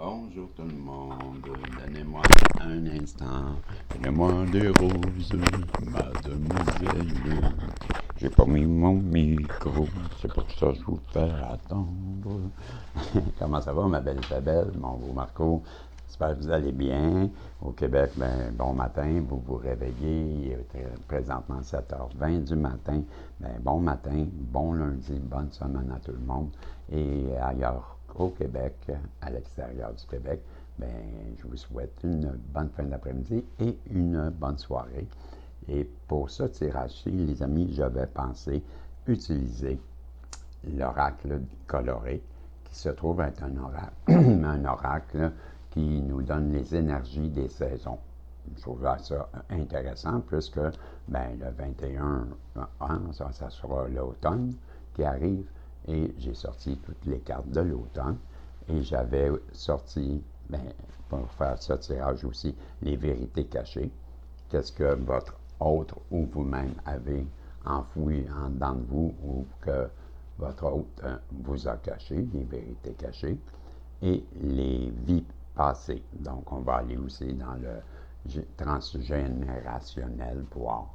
Bonjour tout le monde, donnez-moi un instant, donnez-moi des roses, mademoiselle. J'ai pas mis mon micro, c'est pour ça que je vous fais attendre. Comment ça va, ma belle Isabelle, mon beau Marco? J'espère que vous allez bien. Au Québec, ben, bon matin, vous vous réveillez, il est présentement 7h20 du matin. Ben, bon matin, bon lundi, bonne semaine à tout le monde. Et ailleurs au Québec, à l'extérieur du Québec, ben, je vous souhaite une bonne fin d'après-midi et une bonne soirée. Et pour ce tirage-ci, les amis, j'avais pensé utiliser l'oracle coloré, qui se trouve être un oracle, un oracle qui nous donne les énergies des saisons. Je trouve ça intéressant puisque ben, le 21, ça sera l'automne qui arrive et j'ai sorti toutes les cartes de l'automne et j'avais sorti, ben, pour faire ce tirage aussi, les vérités cachées. Qu'est-ce que votre autre ou vous-même avez enfoui en dedans de vous ou que votre hôte vous a caché, les vérités cachées, et les vies passées. Donc, on va aller aussi dans le transgénérationnel, voir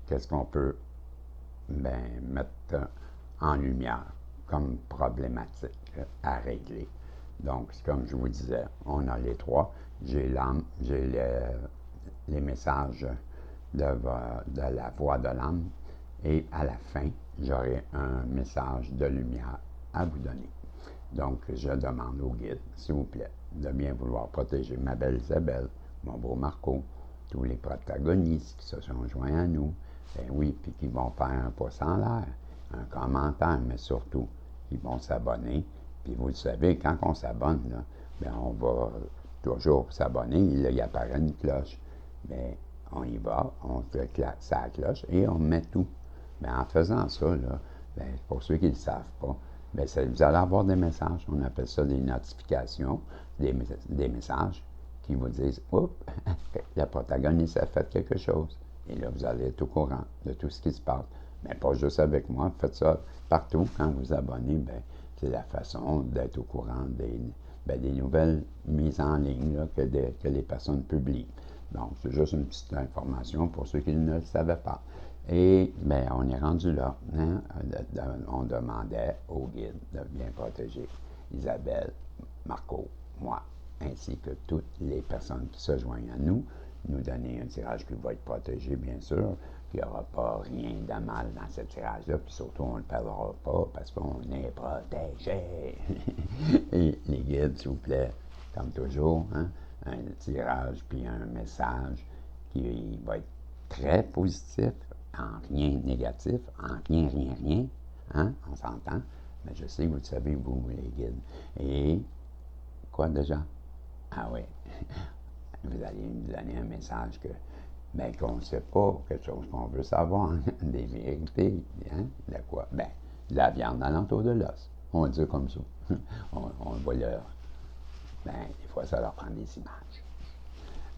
qu'est-ce qu'on peut mettre en lumière comme problématique à régler. Donc, comme je vous disais, on a les trois. J'ai l'âme, j'ai les messages de la voix de l'âme et à la fin, j'aurai un message de lumière à vous donner. Donc, je demande au guide, s'il vous plaît, de bien vouloir protéger ma belle Isabelle, mon beau Marco, tous les protagonistes qui se sont joints à nous, ben oui, puis qui vont faire un pouce en l'air, un commentaire, mais surtout, ils vont s'abonner. Puis vous le savez, quand on s'abonne, là, ben on va toujours s'abonner, là, il apparaît une cloche. Mais on y va, on fait sa cloche et on met tout. Mais en faisant ça, là, ben, pour ceux qui ne le savent pas, ben, vous allez avoir des messages. On appelle ça des notifications, des messages qui vous disent oups, la protagoniste a fait quelque chose. Et là, vous allez être au courant de tout ce qui se passe. Mais pas juste avec moi, faites ça partout. Quand vous abonnez, ben, c'est la façon d'être au courant des nouvelles mises en ligne là, que les personnes publient. Donc, c'est juste une petite information pour ceux qui ne le savaient pas. Et bien, on est rendu là. Hein? On demandait au guide de bien protéger Isabelle, Marco, moi, ainsi que toutes les personnes qui se joignent à nous, nous donner un tirage qui va être protégé, bien sûr, qu'il n'y aura pas rien de mal dans ce tirage-là, puis surtout, on ne le perdra pas parce qu'on est protégé. Et les guides, s'il vous plaît, comme toujours, hein, un tirage puis un message qui va être très positif, en rien négatif, en rien, hein, on s'entend, mais je sais que vous le savez, vous, les guides. Et quoi déjà? Ah oui, vous allez nous donner un message qu'on ne sait pas, quelque chose qu'on veut savoir, des vérités, hein, de quoi? Ben, de la viande alentour de l'os. On va dire comme ça. on voit leur. Ben, des fois, ça leur prend des images.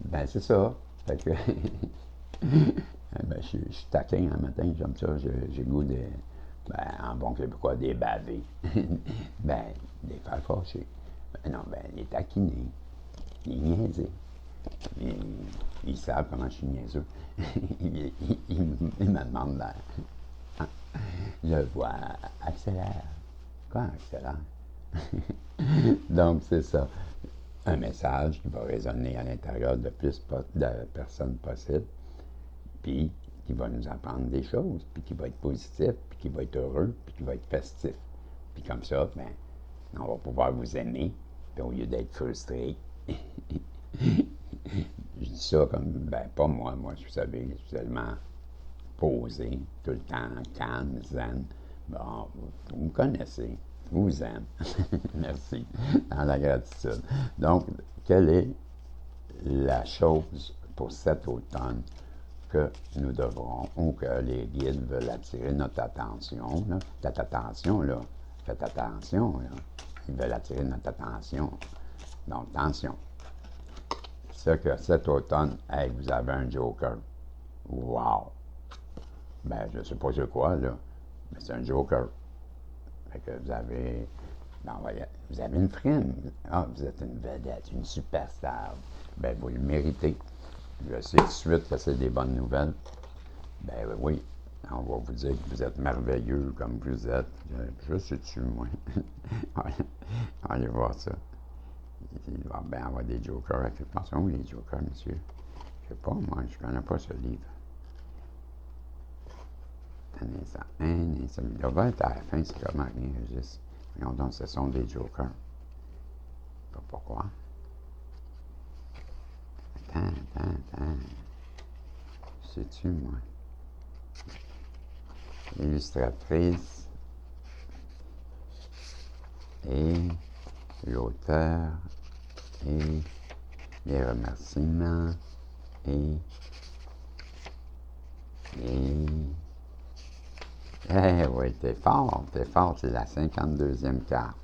Ben, c'est ça. Fait que, ben, je suis taquin un matin, j'aime ça. J'ai goût de, en bon québécois, des bavés. Ben, des faire fâcher. Ben, non, ben, les taquiner, les niaiser. Ils savent comment je suis niaiseux. Ils me demandent, je vois, accélère. Quoi, accélère? Donc, c'est ça. Un message qui va résonner à l'intérieur de plus de personnes possibles, puis qui va nous apprendre des choses, puis qui va être positif, puis qui va être heureux, puis qui va être festif. Puis comme ça, ben, on va pouvoir vous aimer, puis au lieu d'être frustré, je dis ça comme, ben, pas moi, vous savez, je suis tellement posé, tout le temps, calme, zen. Bon, vous me connaissez, je vous aime. Merci, dans la gratitude. Donc, quelle est la chose pour cet automne que nous devrons, ou que les guides veulent attirer notre attention, là, faites attention, là, faites attention, là, ils veulent attirer notre attention. Donc, attention. C'est que cet automne, hey, vous avez un joker. Wow! Ben, je ne sais pas c'est quoi, là, mais c'est un joker. Fait que vous avez Ben, vous avez une frime. Ah, vous êtes une vedette, une superstar. Ben, vous le méritez. Je sais tout de suite que c'est des bonnes nouvelles. Ben oui, on va vous dire que vous êtes merveilleux comme vous êtes. Je sais-tu, moi. Allez voir ça. Il va bien avoir des jokers. Attention, où les jokers, monsieur? Je sais pas, moi, je connais pas ce livre. Un instant. Il doit être à la fin, c'est comment rien juste. Voyons donc, ce sont des jokers. Je sais pas pourquoi. Attends. Sais-tu, moi? Illustratrice et l'auteur et les remerciements et eh oui, t'es fort, c'est la 52e carte,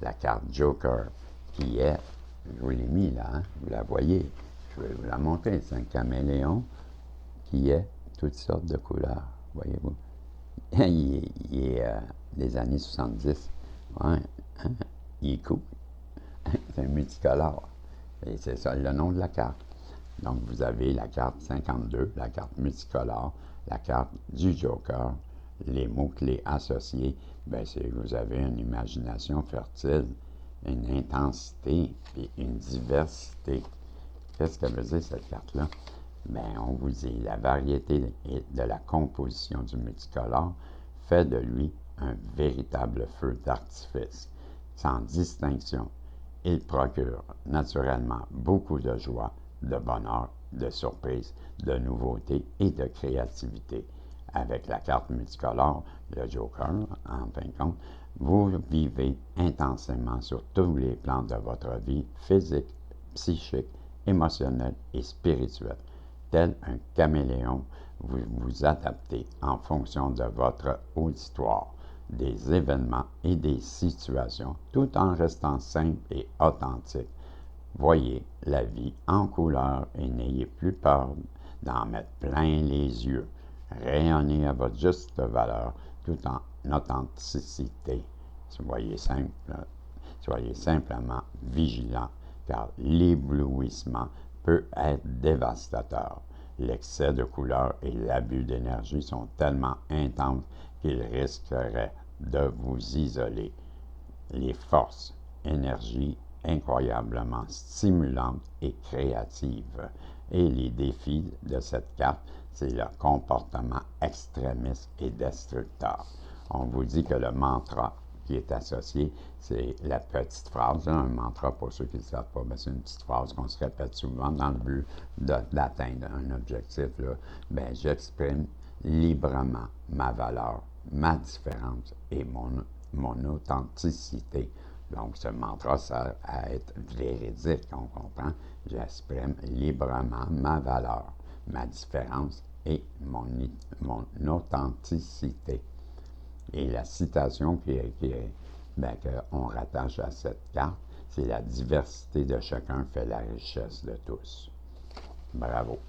la carte Joker, qui est, je vous l'ai mis là, hein, vous la voyez, je vais vous la montrer, c'est un caméléon qui est toutes sortes de couleurs, voyez-vous. il est des années 70, ouais, hein, il est cool, c'est un multicolore, et c'est ça le nom de la carte. Donc, vous avez la carte 52, la carte multicolore, la carte du Joker, les mots-clés associés. Bien, c'est vous avez une imagination fertile, une intensité et une diversité. Qu'est-ce que veut dire cette carte-là? Bien, on vous dit la variété de la composition du multicolore fait de lui un véritable feu d'artifice, sans distinction. Il procure naturellement beaucoup de joie, de bonheur, de surprise, de nouveauté et de créativité. Avec la carte multicolore, le Joker, en fin de compte, vous vivez intensément sur tous les plans de votre vie physique, psychique, émotionnelle et spirituelle. Tel un caméléon, vous vous adaptez en fonction de votre auditoire, des événements et des situations, tout en restant simple et authentique. Voyez la vie en couleur et n'ayez plus peur d'en mettre plein les yeux. Rayonnez à votre juste valeur tout en authenticité. Soyez simplement vigilant, car l'éblouissement peut être dévastateur. L'excès de couleur et l'abus d'énergie sont tellement intenses qu'ils risqueraient de vous isoler. Les forces, énergie incroyablement stimulantes et créatives. Et les défis de cette carte, c'est le comportement extrémiste et destructeur. On vous dit que le mantra qui est associé, c'est la petite phrase. Un mantra, pour ceux qui ne savent pas, c'est une petite phrase qu'on se répète souvent dans le but d'atteindre un objectif. Là. J'exprime librement ma valeur, ma différence et mon authenticité. Donc, ce mantra sert à être véridique, on comprend. J'exprime librement ma valeur, ma différence et mon authenticité. Et la citation qu'on rattache à cette carte, c'est la diversité de chacun fait la richesse de tous. Bravo.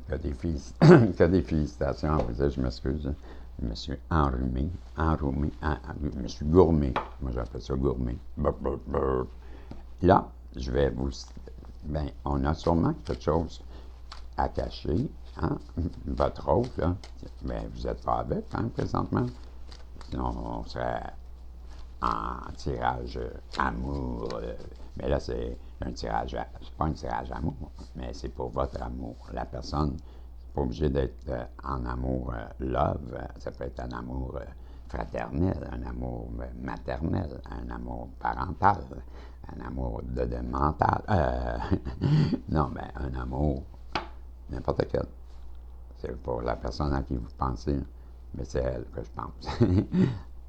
Que des félicitations à vous dire, je m'excuse. Je me suis enrhumé, je me suis gourmé. Moi, j'appelle ça gourmé. Là, je vais vous... on a sûrement quelque chose à cacher. Hein? Votre autre, là, vous n'êtes pas avec, hein, présentement. Sinon, on serait en tirage amour. Mais là, c'est un tirage, c'est pas un tirage amour, mais c'est pour votre amour. La personne n'est pas obligée d'être en amour love, ça peut être un amour fraternel, un amour maternel, un amour parental, un amour de mental. Non, mais un amour n'importe quel. C'est pour la personne à qui vous pensez, mais c'est elle que je pense.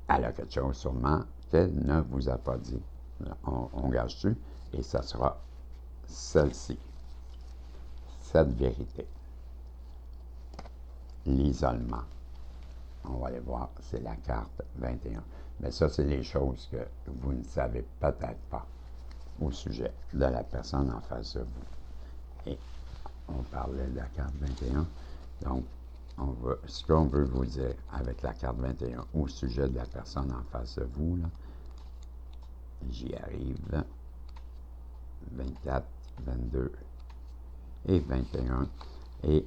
Elle a quelque chose sûrement qu'elle ne vous a pas dit. On gage dessus et ça sera celle-ci. Cette vérité. L'isolement. On va aller voir, c'est la carte 21. Mais ça, c'est les choses que vous ne savez peut-être pas au sujet de la personne en face de vous. Et on parlait de la carte 21. Donc, ce qu'on veut vous dire avec la carte 21 au sujet de la personne en face de vous, là, j'y arrive, 24, 22 et 21, et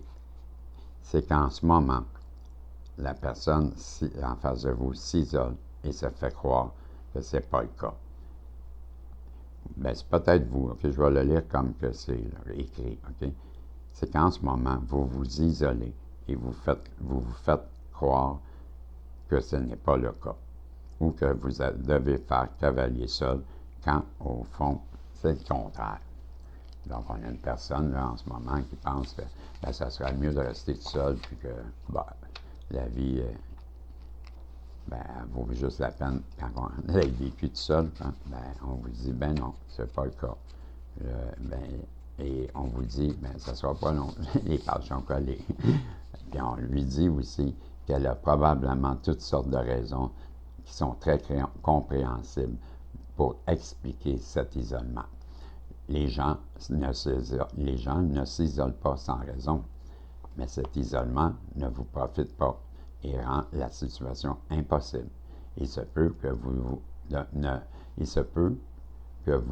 c'est qu'en ce moment, la personne en face de vous s'isole et se fait croire que ce n'est pas le cas. Ben, c'est peut-être vous, ok? Je vais le lire comme que c'est là, écrit, ok? C'est qu'en ce moment, vous vous isolez et vous vous faites croire que ce n'est pas le cas, ou que vous devez faire cavalier seul, quand, au fond, c'est le contraire. Donc, on a une personne, là, en ce moment, qui pense que ben, ça serait mieux de rester tout seul, puis que ben, la vie, ben, vaut juste la peine quand on l'a vécu tout seul. Hein, ben, on vous dit, ben non, c'est pas le cas. Ben, et on vous dit, ben, ça sera pas long, les pages sont collées. Puis on lui dit aussi qu'elle a probablement toutes sortes de raisons qui sont très compréhensibles pour expliquer cet isolement. Les gens ne s'isolent pas sans raison, mais cet isolement ne vous profite pas et rend la situation impossible. Il se peut que vous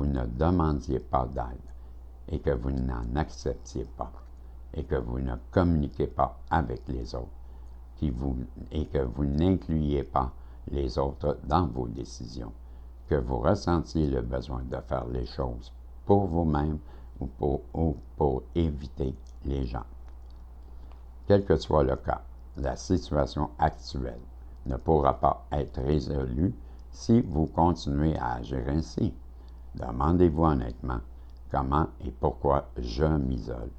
ne demandiez pas d'aide et que vous n'en acceptiez pas et que vous ne communiquiez pas avec les autres et que vous n'incluiez pas les autres dans vos décisions, que vous ressentiez le besoin de faire les choses pour vous-même ou pour éviter les gens. Quel que soit le cas, la situation actuelle ne pourra pas être résolue si vous continuez à agir ainsi. Demandez-vous honnêtement comment et pourquoi je m'isole.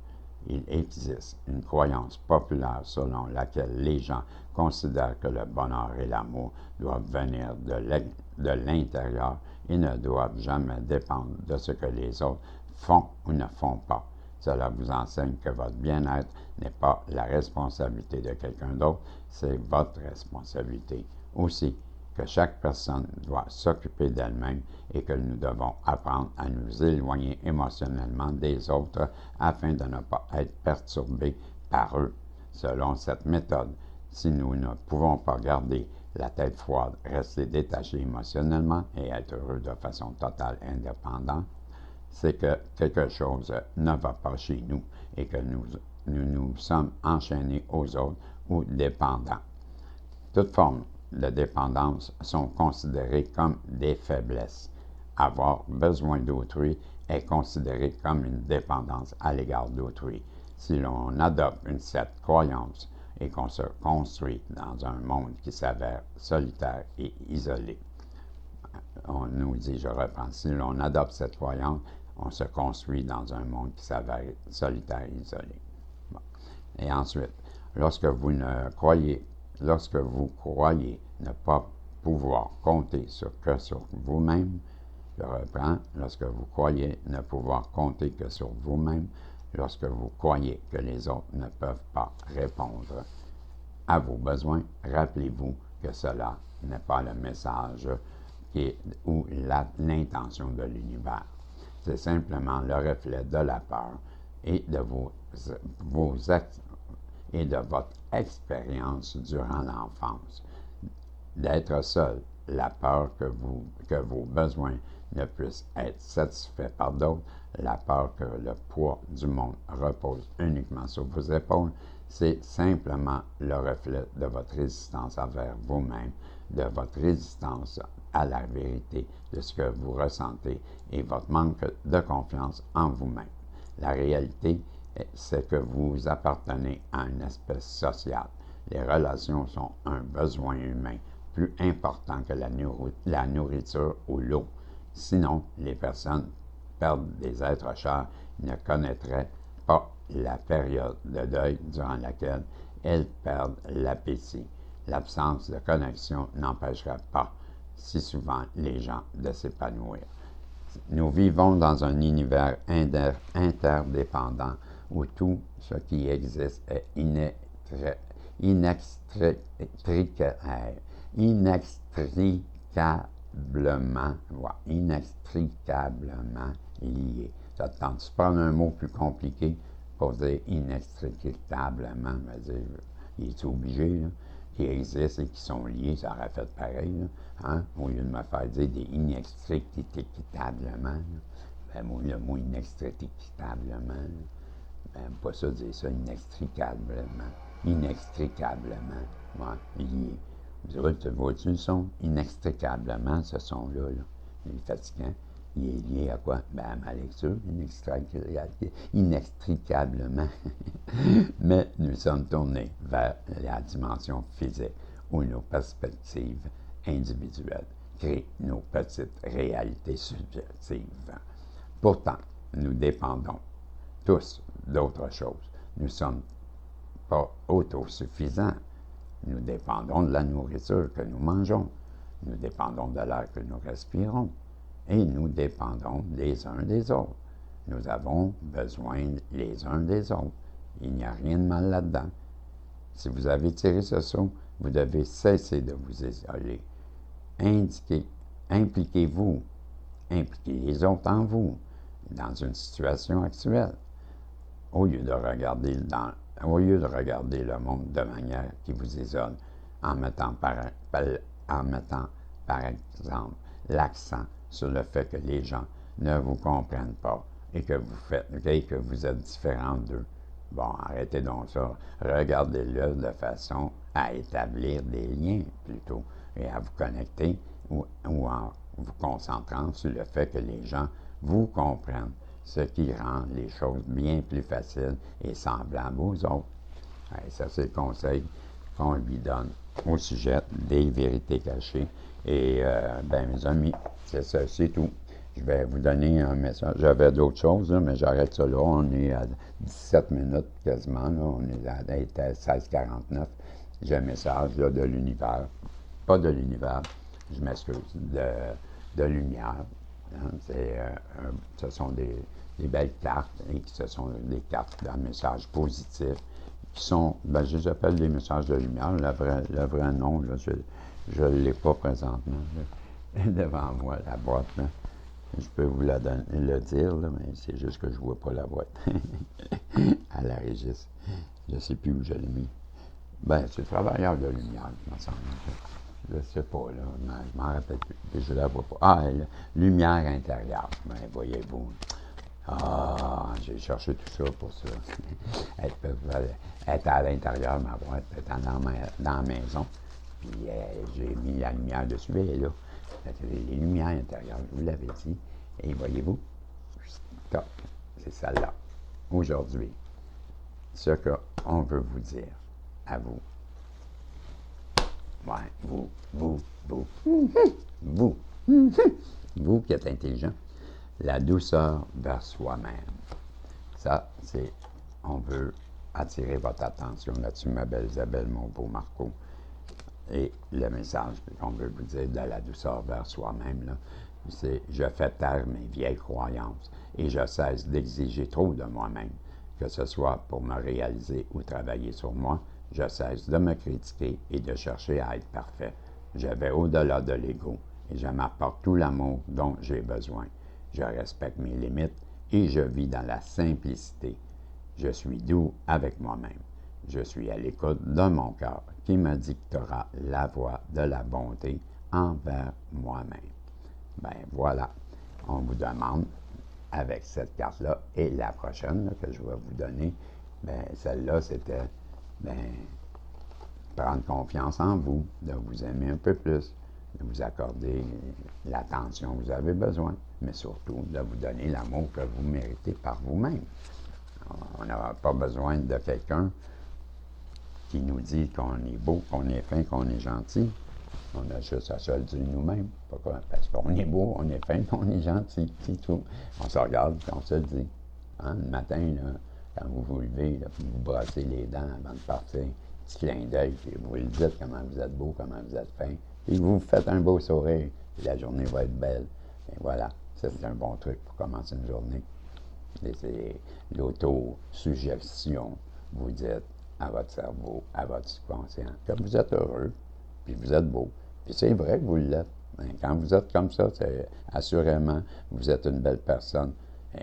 Il existe une croyance populaire selon laquelle les gens considèrent que le bonheur et l'amour doivent venir de l'intérieur et ne doivent jamais dépendre de ce que les autres font ou ne font pas. Cela vous enseigne que votre bien-être n'est pas la responsabilité de quelqu'un d'autre, c'est votre responsabilité. Aussi, que chaque personne doit s'occuper d'elle-même et que nous devons apprendre à nous éloigner émotionnellement des autres afin de ne pas être perturbés par eux. Selon cette méthode, si nous ne pouvons pas garder la tête froide, rester détachés émotionnellement et être heureux de façon totale et indépendante, c'est que quelque chose ne va pas chez nous et que nous sommes enchaînés aux autres ou dépendants. Toute forme de dépendance sont considérées comme des faiblesses. Avoir besoin d'autrui est considéré comme une dépendance à l'égard d'autrui. Si l'on adopte cette croyance et qu'on se construit dans un monde qui s'avère solitaire et isolé, on nous dit, je reprends, si l'on adopte cette croyance, on se construit dans un monde qui s'avère solitaire et isolé. Bon. Et ensuite, lorsque vous croyez ne pas pouvoir compter sur vous-même, je reprends, lorsque vous croyez ne pouvoir compter que sur vous-même, lorsque vous croyez que les autres ne peuvent pas répondre à vos besoins, rappelez-vous que cela n'est pas le message ou l'intention de l'univers. C'est simplement le reflet de la peur et de et de votre expérience durant l'enfance. D'être seul, la peur que vos besoins ne puissent être satisfaits par d'autres, la peur que le poids du monde repose uniquement sur vos épaules, c'est simplement le reflet de votre résistance envers vous-même, de votre résistance à la vérité de ce que vous ressentez et votre manque de confiance en vous-même. La réalité, c'est que vous appartenez à une espèce sociale. Les relations sont un besoin humain plus important que la nourriture ou l'eau. Sinon, les personnes perdent des êtres chers ne connaîtraient pas la période de deuil durant laquelle elles perdent l'appétit. L'absence de connexion n'empêcherait pas si souvent les gens de s'épanouir. Nous vivons dans un univers interdépendant où tout ce qui existe est inextricablement lié. Ça te tente de prendre un mot plus compliqué pour dire inextricablement, dire il est obligé, là, qui existent et qui sont liés, ça aurait fait pareil, là, hein? Au lieu de me faire dire des inextricablement, ben, moi, le mot inextricablement, ben, pas ça dire ça, inextricablement, ouais, lié. Vous autres, vois-tu le son? Inextricablement, ce son-là, là, il est fatigant. Il est lié à quoi? Ben, à ma lecture, inextricablement. Mais nous sommes tournés vers la dimension physique où nos perspectives individuelles créent nos petites réalités subjectives. Pourtant, nous dépendons tous d'autre chose. Nous ne sommes pas autosuffisants. Nous dépendons de la nourriture que nous mangeons. Nous dépendons de l'air que nous respirons. Et nous dépendons les uns des autres. Nous avons besoin les uns des autres. Il n'y a rien de mal là-dedans. Si vous avez tiré ce saut, vous devez cesser de vous isoler. Impliquez-vous. Impliquez les autres en vous, dans une situation actuelle. Au lieu de regarder le monde de manière qui vous isole, en mettant par exemple l'accent sur le fait que les gens ne vous comprennent pas et que vous êtes différent d'eux. Bon, arrêtez donc ça. Regardez-le de façon à établir des liens plutôt et à vous connecter ou en vous concentrant sur le fait que les gens vous comprennent, ce qui rend les choses bien plus faciles et semblables aux autres. Et ça, c'est le conseil qu'on lui donne au sujet des vérités cachées. Et, ben, mes amis, c'est ça, c'est tout. Je vais vous donner un message. J'avais d'autres choses, là, mais j'arrête ça là. On est à 17 minutes quasiment. Là. On est à 16h49. J'ai un message là, de l'univers. Pas de l'univers, je m'excuse, de lumière. Hein. Ce sont des belles cartes et ce sont des cartes d'un message positif qui sont, ben, je les appelle des messages de lumière. Le vrai nom, là, je ne l'ai pas présentement là, devant moi, la boîte. Là. Je peux vous le dire, là, mais c'est juste que je ne vois pas la boîte à la régie. Je ne sais plus où je l'ai mis. Ben, c'est le travailleur de lumière, il me semble. Je ne sais pas, là, mais je m'en rappelle plus. Je ne la vois pas. Ah, lumière intérieure. Ben, voyez-vous. Ah, j'ai cherché tout ça pour ça. être à l'intérieur, ma boîte, être dans la maison. Puis j'ai mis la lumière dessus, et là. Les lumières intérieures, je vous l'avais dit. Et voyez-vous, top, c'est celle-là. Aujourd'hui, ce qu'on veut vous dire à vous. Ouais, vous qui êtes intelligent, la douceur vers soi-même. Ça, c'est, on veut attirer votre attention là-dessus, ma belle Isabelle, mon beau Marco. Et le message qu'on veut vous dire de la douceur vers soi-même, là, c'est « Je fais taire mes vieilles croyances et je cesse d'exiger trop de moi-même, que ce soit pour me réaliser ou travailler sur moi. Je cesse de me critiquer et de chercher à être parfait. Je vais au-delà de l'ego et je m'apporte tout l'amour dont j'ai besoin. Je respecte mes limites et je vis dans la simplicité. Je suis doux avec moi-même. Je suis à l'écoute de mon cœur qui me dictera la voie de la bonté envers moi-même. » Ben voilà, on vous demande avec cette carte-là et la prochaine là, que je vais vous donner, ben celle-là c'était prendre confiance en vous, de vous aimer un peu plus, de vous accorder l'attention que vous avez besoin, mais surtout de vous donner l'amour que vous méritez par vous-même. On n'a pas besoin de quelqu'un qui nous dit qu'on est beau, qu'on est fin, qu'on est gentil. On a juste à se le dire nous-mêmes. Parce qu'on est beau, on est fin, on est gentil, c'est tout. On se regarde et on se le dit. Hein? Le matin, là, quand vous vous levez, là, puis vous brossez les dents avant de partir, petit clin d'œil, puis vous le dites comment vous êtes beau, comment vous êtes fin, puis vous faites un beau sourire, puis la journée va être belle. Et voilà, ça c'est un bon truc pour commencer une journée. Et c'est l'autosuggestion. Vous dites à votre cerveau, à votre subconscient, que vous êtes heureux, puis vous êtes beau. Puis c'est vrai que vous l'êtes. Quand vous êtes comme ça, assurément, vous êtes une belle personne.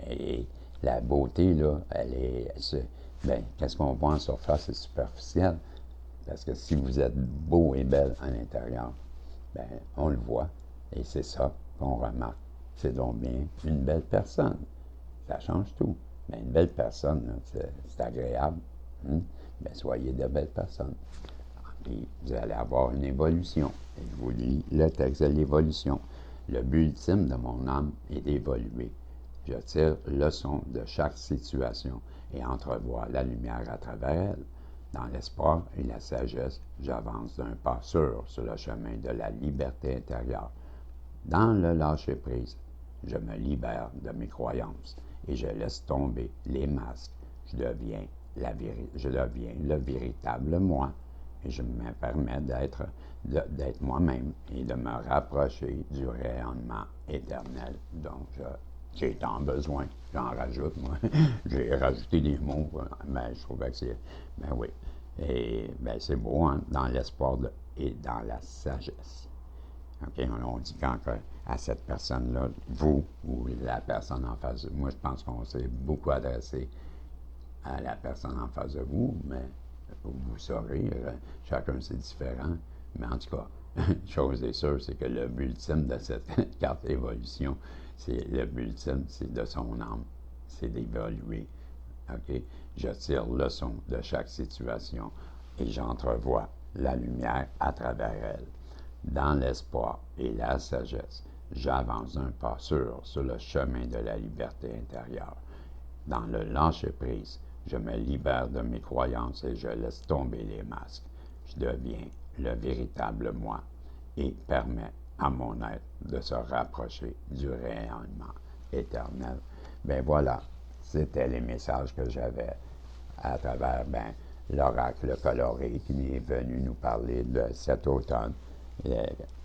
Et la beauté, là, qu'est-ce qu'on voit en surface, c'est superficiel. Parce que si vous êtes beau et belle à l'intérieur, ben, on le voit. Et c'est ça qu'on remarque. C'est donc bien une belle personne. Ça change tout. Mais une belle personne, c'est agréable. Hein? Ben, soyez de belles personnes. Puis vous allez avoir une évolution. Et je vous lis le texte de l'évolution. Le but ultime de mon âme est d'évoluer. Je tire leçon de chaque situation et entrevois la lumière à travers elle. Dans l'espoir et la sagesse, j'avance d'un pas sûr sur le chemin de la liberté intérieure. Dans le lâcher-prise, je me libère de mes croyances et je laisse tomber les masques. Je deviens le véritable moi et je me permets d'être moi-même et de me rapprocher du rayonnement éternel dont j'ai tant besoin. J'en rajoute, moi. J'ai rajouté des mots, mais je trouvais que c'est... Ben oui. Et ben c'est beau, hein, dans l'espoir et dans la sagesse. OK? On dit quand à cette personne-là, vous ou la personne en face de vous, moi je pense qu'on s'est beaucoup adressé à la personne en face de vous, mais vous saurez, chacun c'est différent. Mais en tout cas, une chose est sûre, c'est que le but ultime de cette carte évolution, c'est le but ultime, c'est de son âme, c'est d'évoluer. OK? Je tire leçon de chaque situation et j'entrevois la lumière à travers elle. Dans l'espoir et la sagesse, j'avance d'un pas sûr sur le chemin de la liberté intérieure. Dans le lâcher-prise, je me libère de mes croyances et je laisse tomber les masques. Je deviens le véritable moi et permets à mon être de se rapprocher du rayonnement éternel. Ben voilà, c'était les messages que j'avais à travers l'oracle coloré qui est venu nous parler de cet automne.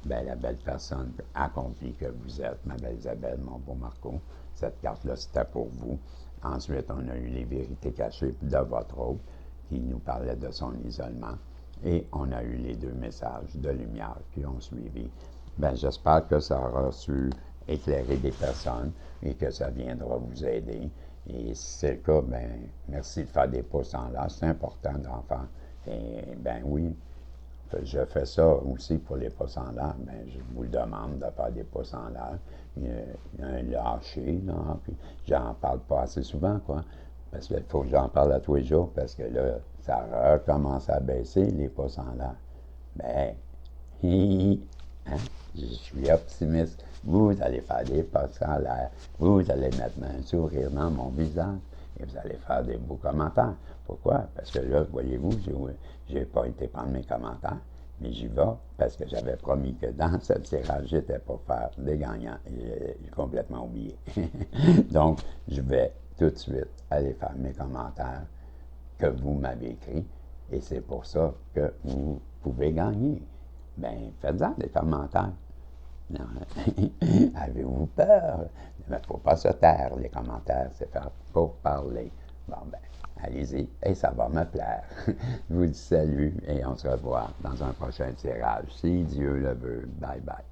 La belle personne accomplie que vous êtes, ma belle Isabelle, mon beau Marco. Cette carte-là, c'était pour vous. Ensuite, on a eu les vérités cachées de votre hôte qui nous parlait de son isolement. Et on a eu les deux messages de lumière qui ont suivi. J'espère que ça aura su éclairer des personnes et que ça viendra vous aider. Et si c'est le cas, merci de faire des pouces en l'air. C'est important d'en faire. Et oui, je fais ça aussi pour les pouces en l'air. Je vous le demande de faire des pouces en l'air. Il y a un lâcher, là, puis j'en parle pas assez souvent, quoi. Parce qu'il faut que j'en parle à tous les jours, parce que là, ça recommence à baisser, les pouces en l'air. Hein, je suis optimiste. Vous allez faire des pouces en l'air. Vous allez mettre un sourire dans mon visage. Et vous allez faire des beaux commentaires. Pourquoi? Parce que là, voyez-vous, je n'ai pas été prendre mes commentaires, mais j'y vais parce que j'avais promis que dans ce tirage, j'étais pour faire des gagnants. Et j'ai complètement oublié. Donc, je vais tout de suite aller faire mes commentaires que vous m'avez écrits. Et c'est pour ça que vous pouvez gagner. Faites-en des commentaires. Non. Avez-vous peur? Il ne faut pas se taire, les commentaires, c'est faire pour parler. Bon, allez-y, et ça va me plaire. Je vous dis salut et on se revoit dans un prochain tirage, si Dieu le veut. Bye bye.